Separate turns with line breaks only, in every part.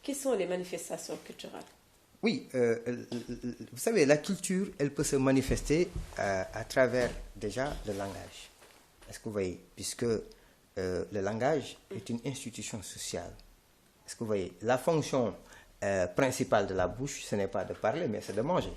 Quelles sont les manifestations culturelles?
Oui, vous savez, la culture, elle peut se manifester à travers déjà le langage. Est-ce que vous voyez? Puisque le langage est une institution sociale. Est-ce que vous voyez? La fonction principale de la bouche, ce n'est pas de parler, mais c'est de manger.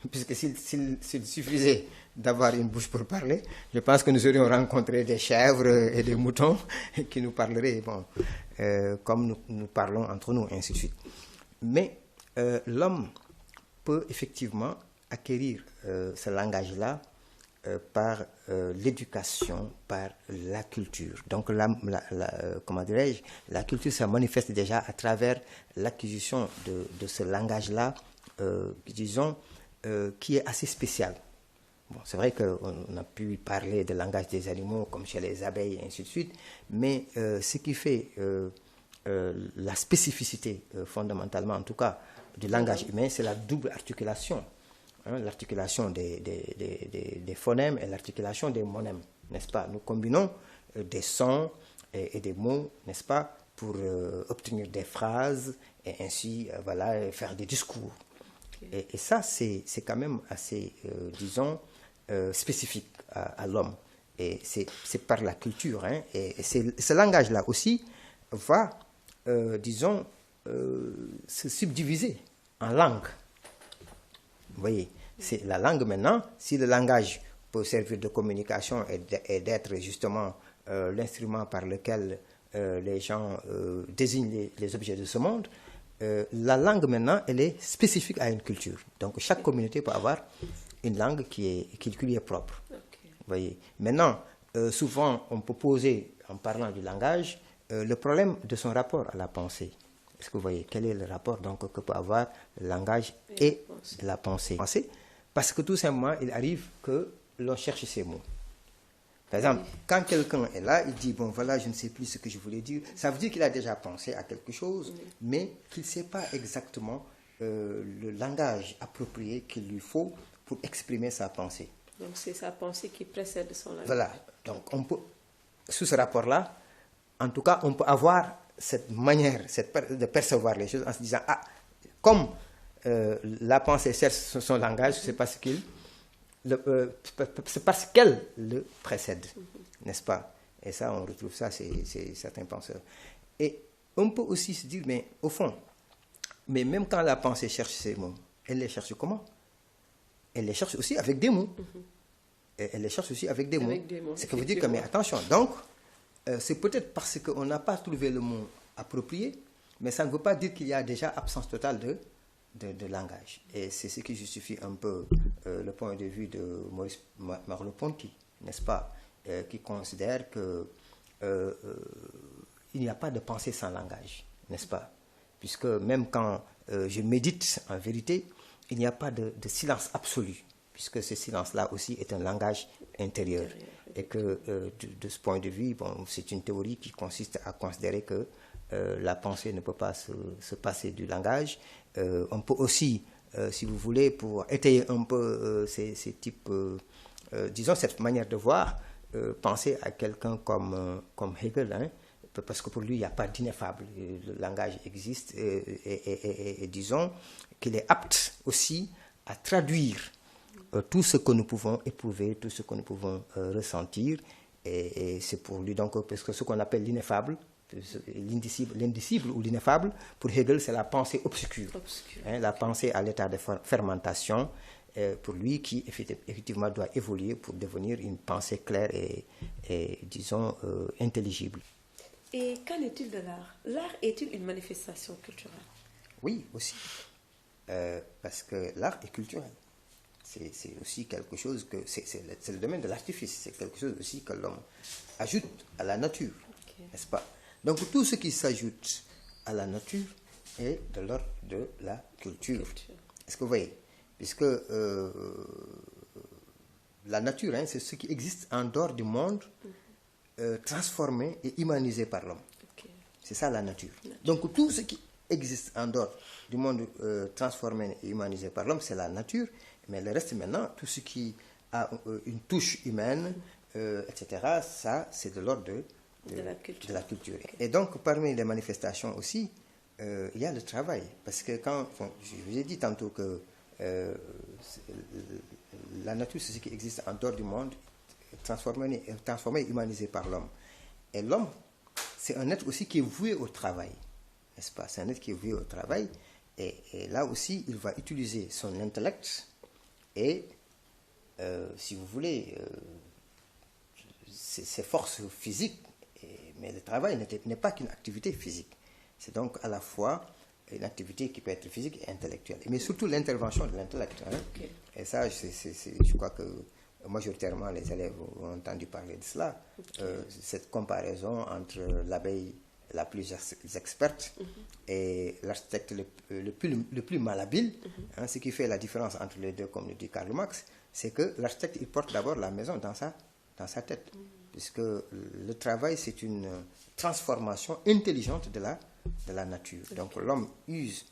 Puisque s'il suffisait d'avoir une bouche pour parler, je pense que nous aurions rencontré des chèvres et des moutons qui nous parleraient, bon, comme nous parlons entre nous, ainsi de suite. Mais l'homme peut effectivement acquérir ce langage-là par l'éducation, par la culture. Donc, comment dirais-je, la culture se manifeste déjà à travers l'acquisition de ce langage-là, disons, qui est assez spécial. Bon, c'est vrai qu'on a pu parler du langage des animaux comme chez les abeilles et ainsi de suite, mais ce qui fait la spécificité fondamentalement, en tout cas, du langage humain, c'est la double articulation. L'articulation des phonèmes et l'articulation des monèmes, n'est-ce pas? Nous combinons des sons et des mots, n'est-ce pas, pour obtenir des phrases et ainsi, voilà, faire des discours. Okay. Et ça, c'est quand même assez, disons, spécifique à l'homme. Et c'est par la culture. Hein, et ce langage-là aussi va, disons, se subdiviser en langues. Vous voyez, c'est la langue maintenant. Si le langage peut servir de communication et d'être justement l'instrument par lequel les gens désignent les objets de ce monde, la langue maintenant, elle est spécifique à une culture. Donc chaque communauté peut avoir une langue qui lui est propre. Okay. Vous voyez. Maintenant, souvent, on peut poser, en parlant du langage, le problème de son rapport à la pensée. Est-ce que vous voyez quel est le rapport donc, que peut avoir le langage et la pensée? Parce que tout simplement, il arrive que l'on cherche ces mots. Par exemple, quand quelqu'un est là, il dit, bon voilà, je ne sais plus ce que je voulais dire. Ça veut dire qu'il a déjà pensé à quelque chose, mais qu'il ne sait pas exactement le langage approprié qu'il lui faut pour exprimer sa pensée.
Donc c'est sa pensée qui précède son langage.
Voilà. Donc on peut, sous ce rapport-là, en tout cas, on peut avoir cette manière de percevoir les choses en se disant, ah, comme la pensée cherche son langage, c'est parce qu'elle le précède, n'est-ce pas? Et ça, on retrouve ça, c'est certains penseurs. Et on peut aussi se dire, mais au fond, mais même quand la pensée cherche ces mots, elle les cherche comment? Elle les cherche aussi avec des mots. Et elle les cherche aussi avec des mots. C'est que vous dites que, mais attention, donc, c'est peut-être parce qu'on n'a pas trouvé le mot approprié, mais ça ne veut pas dire qu'il y a déjà absence totale de langage. Et c'est ce qui justifie un peu le point de vue de Maurice Merleau-Ponty, n'est-ce pas, qui considère que il n'y a pas de pensée sans langage, n'est-ce pas? Puisque même quand je médite, en vérité, il n'y a pas de silence absolu, puisque ce silence-là aussi est un langage intérieur. Et que de ce point de vue, bon, c'est une théorie qui consiste à considérer que la pensée ne peut pas se passer du langage. On peut aussi, si vous voulez, pour étayer un peu ces types, disons cette manière de voir, penser à quelqu'un comme Hegel, hein, parce que pour lui, il n'y a pas d'ineffable. Le langage existe et disons qu'il est apte aussi à traduire tout ce que nous pouvons éprouver, tout ce que nous pouvons ressentir. Et c'est pour lui, donc, parce que ce qu'on appelle l'ineffable, l'indicible ou l'ineffable, pour Hegel, c'est la pensée obscure. Hein, la pensée à l'état de fermentation, pour lui, qui effectivement doit évoluer pour devenir une pensée claire et disons, intelligible.
Et qu'en est-il de l'art? L'art est-il une manifestation culturelle?
Oui, aussi. Parce que l'art est culturel. C'est aussi quelque chose que... C'est le domaine de l'artifice. C'est quelque chose aussi que l'on ajoute à la nature, n'est-ce pas? Donc tout ce qui s'ajoute à la nature est de l'ordre de la culture. Est-ce que vous voyez? Puisque la nature, hein, c'est ce qui existe en dehors du monde, transformé et humanisé par l'homme. C'est ça la nature. Donc tout ce qui existe en dehors du monde transformé et humanisé par l'homme, c'est la nature. Mais le reste maintenant, tout ce qui a une touche humaine, etc., ça, c'est de l'ordre de la culture. Et donc, parmi les manifestations aussi, il y a le travail. Parce que je vous ai dit tantôt que la nature, c'est ce qui existe en dehors du monde, transformé et humanisé par l'homme. Et l'homme, c'est un être aussi qui est voué au travail, n'est-ce pas? C'est un être qui est voué au travail. Et là aussi, il va utiliser son intellect et, si vous voulez, ses forces physiques. Mais le travail n'est pas qu'une activité physique. C'est donc à la fois une activité qui peut être physique et intellectuelle. Mais surtout l'intervention de l'intellect. Hein. Okay. Et ça, je crois que majoritairement les élèves ont entendu parler de cela. Okay. Cette comparaison entre l'abeille la plus experte et l'architecte le plus malhabile, hein, ce qui fait la différence entre les deux, comme le dit Karl Marx, c'est que l'architecte, il porte d'abord la maison dans sa tête. Puisque le travail, c'est une transformation intelligente de la nature. Donc l'homme use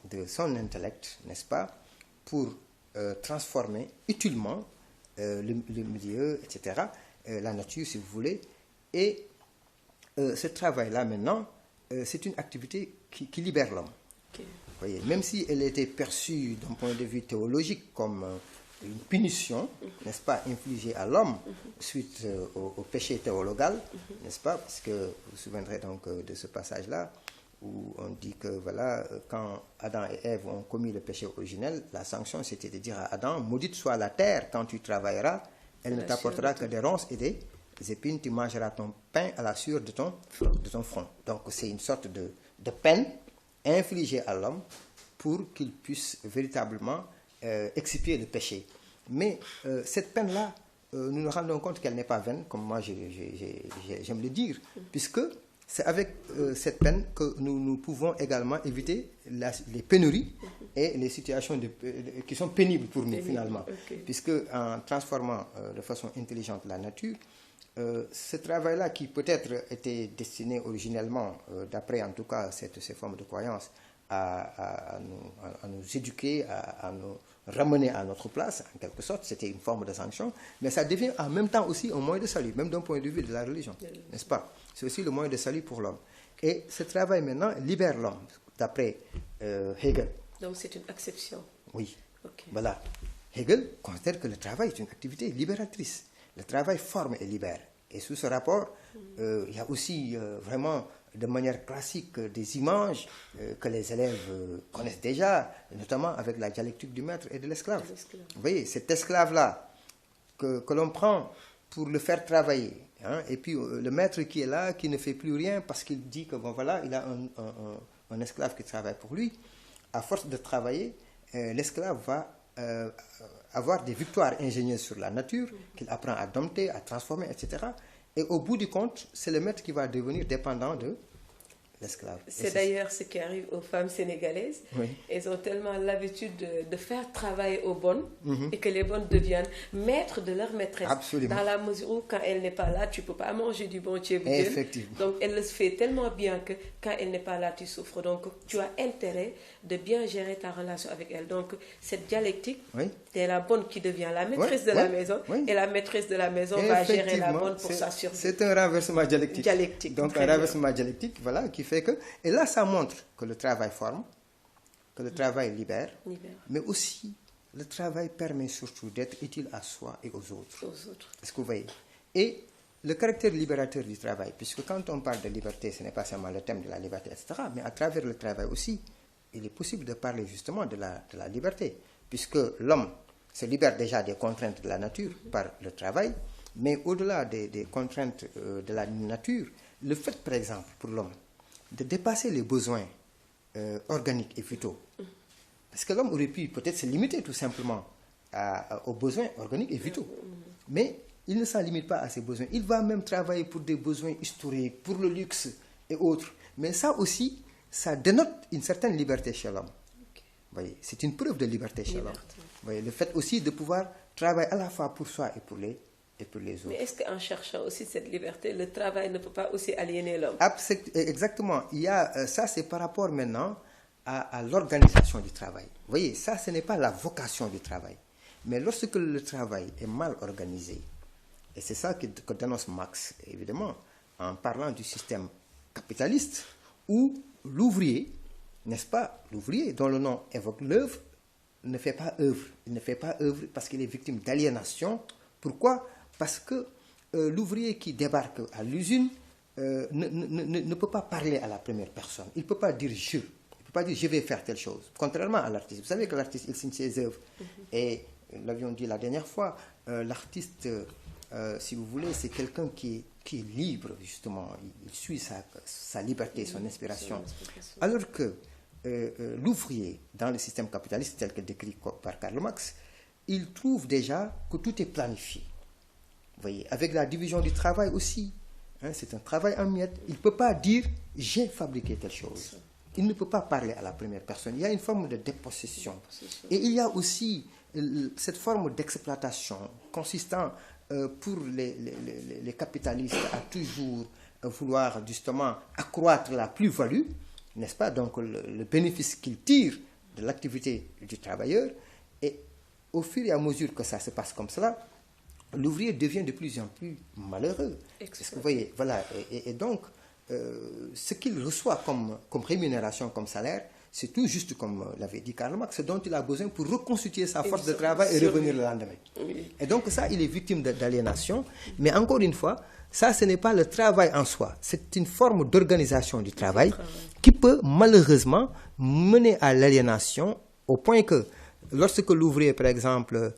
de son intellect, n'est-ce pas, pour transformer utilement le milieu, etc., la nature, si vous voulez. Et ce travail-là, maintenant, c'est une activité qui libère l'homme. Okay. Vous voyez, même si elle était perçue d'un point de vue théologique comme une punition, n'est-ce pas, infligée à l'homme suite au péché théologal, n'est-ce pas, parce que vous vous souviendrez donc de ce passage-là où on dit que voilà, quand Adam et Ève ont commis le péché originel, la sanction c'était de dire à Adam, maudite soit la terre quand tu travailleras, elle ne t'apportera que des ronces et des épines, tu mangeras ton pain à la sueur de ton front. Donc c'est une sorte de peine infligée à l'homme pour qu'il puisse véritablement expier le péché. Mais cette peine-là, nous nous rendons compte qu'elle n'est pas vaine, comme moi j'aime le dire, puisque c'est avec cette peine que nous pouvons également éviter les pénuries et les situations qui sont pénibles pour nous finalement. Okay. Puisque en transformant de façon intelligente la nature, ce travail-là qui peut-être était destiné originellement, d'après en tout cas ces formes de croyance, à nous éduquer, à nous ramener à notre place, en quelque sorte, c'était une forme de sanction, mais ça devient en même temps aussi un moyen de salut, même d'un point de vue de la religion, n'est-ce pas? C'est aussi le moyen de salut pour l'homme. Et ce travail maintenant libère l'homme, d'après Hegel.
Donc c'est une acception.
Oui, okay. Voilà. Hegel considère que le travail est une activité libératrice. Le travail forme et libère. Et sous ce rapport, il y a aussi vraiment, de manière classique, des images que les élèves connaissent déjà, notamment avec la dialectique du maître et de l'esclave. Vous voyez, cet esclave-là que l'on prend pour le faire travailler, hein, et puis le maître qui est là, qui ne fait plus rien parce qu'il dit que bon voilà, il a un esclave qui travaille pour lui. À force de travailler, l'esclave va avoir des victoires ingénieuses sur la nature, qu'il apprend à dompter, à transformer, etc. Et au bout du compte, c'est le maître qui va devenir dépendant de l'esclave.
C'est d'ailleurs ce qui arrive aux femmes sénégalaises. Oui. Elles ont tellement l'habitude de faire travailler aux bonnes et que les bonnes deviennent maîtres de leur maîtresse.
Absolument.
Dans la mesure où, quand elle n'est pas là, tu ne peux pas manger du bon Dieu.
Effectivement.
Donc, elle le fait tellement bien que quand elle n'est pas là, tu souffres. Donc, tu as intérêt de bien gérer ta relation avec elle. Donc, cette dialectique, c'est la bonne qui devient la maîtresse de la maison et la maîtresse de la maison va gérer la bonne pour sa survie.
C'est un renversement dialectique. Donc, un renversement dialectique, voilà, qui fait que... Et là, ça montre que le travail forme, que le travail libère, mais aussi le travail permet surtout d'être utile à soi et aux autres. Est-ce que vous voyez? Et le caractère libérateur du travail, puisque quand on parle de liberté, ce n'est pas seulement le thème de la liberté, etc., mais à travers le travail aussi, il est possible de parler justement de la liberté, puisque l'homme se libère déjà des contraintes de la nature par le travail, mais au-delà des contraintes de la nature, le fait, par exemple, pour l'homme, de dépasser les besoins organiques et vitaux. Parce que l'homme aurait pu peut-être se limiter tout simplement aux besoins organiques et vitaux. Mais il ne s'en limite pas à ces besoins. Il va même travailler pour des besoins historiques, pour le luxe et autres. Mais ça aussi, ça dénote une certaine liberté chez l'homme. Okay. Voyez, c'est une preuve de liberté chez l'homme. Voyez, le fait aussi de pouvoir travailler à la fois pour soi et pour les autres.
Mais est-ce qu'en cherchant aussi cette liberté, le travail ne peut pas aussi aliéner l'homme?
Exactement. Il y a, ça, c'est par rapport maintenant à l'organisation du travail. Vous voyez, ça, ce n'est pas la vocation du travail. Mais lorsque le travail est mal organisé, et c'est ça que dénonce Marx, évidemment, en parlant du système capitaliste, où l'ouvrier n'est-ce pas, l'ouvrier dont le nom évoque l'œuvre, ne fait pas œuvre. Il ne fait pas œuvre parce qu'il est victime d'aliénation. Pourquoi? Parce que l'ouvrier qui débarque à l'usine ne peut pas parler à la première personne. Il ne peut pas dire je. Il ne peut pas dire je vais faire telle chose. Contrairement à l'artiste. Vous savez que l'artiste, il signe ses œuvres. Et nous l'avions dit la dernière fois, l'artiste, si vous voulez, c'est quelqu'un qui est libre, justement. Il suit sa liberté, son inspiration. Alors que l'ouvrier, dans le système capitaliste tel que décrit par Karl Marx, il trouve déjà que tout est planifié. Vous voyez, avec la division du travail aussi. Hein, c'est un travail en miettes. Il ne peut pas dire « j'ai fabriqué telle chose ». Il ne peut pas parler à la première personne. Il y a une forme de dépossession. Et il y a aussi cette forme d'exploitation consistant pour les capitalistes à toujours vouloir justement accroître la plus-value, n'est-ce pas? Donc le bénéfice qu'ils tirent de l'activité du travailleur. Et au fur et à mesure que ça se passe comme cela, l'ouvrier devient de plus en plus malheureux. Parce que vous voyez, voilà. Et donc, ce qu'il reçoit comme rémunération, comme salaire, c'est tout juste comme l'avait dit Karl Marx, ce dont il a besoin pour reconstituer sa force de travail et revenir le lendemain. Oui. Et donc ça, il est victime d'aliénation. Mais encore une fois, ça, ce n'est pas le travail en soi. C'est une forme d'organisation du travail qui peut malheureusement mener à l'aliénation au point que lorsque l'ouvrier, par exemple,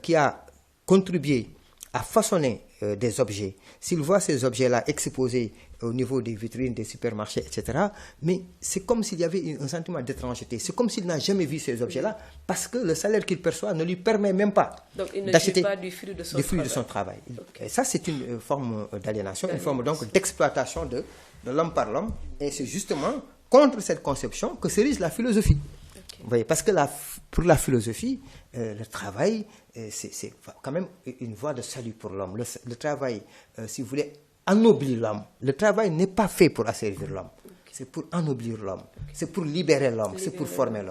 qui a contribué à façonner des objets, s'il voit ces objets-là exposés au niveau des vitrines, des supermarchés, etc., mais c'est comme s'il y avait un sentiment d'étrangeté. C'est comme s'il n'a jamais vu ces objets-là parce que le salaire qu'il perçoit ne lui permet même pas d'acheter du fruit de son travail. Okay. Et ça, c'est une forme d'aliénation, une forme donc d'exploitation de l'homme par l'homme. Et c'est justement contre cette conception que s'érige la philosophie. Okay. Vous voyez, parce que pour la philosophie, le travail, c'est quand même une voie de salut pour l'homme. Le travail, si vous voulez, ennoblir l'homme. Le travail n'est pas fait pour asservir l'homme. Okay. C'est pour ennoblir l'homme. Okay. C'est pour libérer l'homme. C'est pour former l'homme.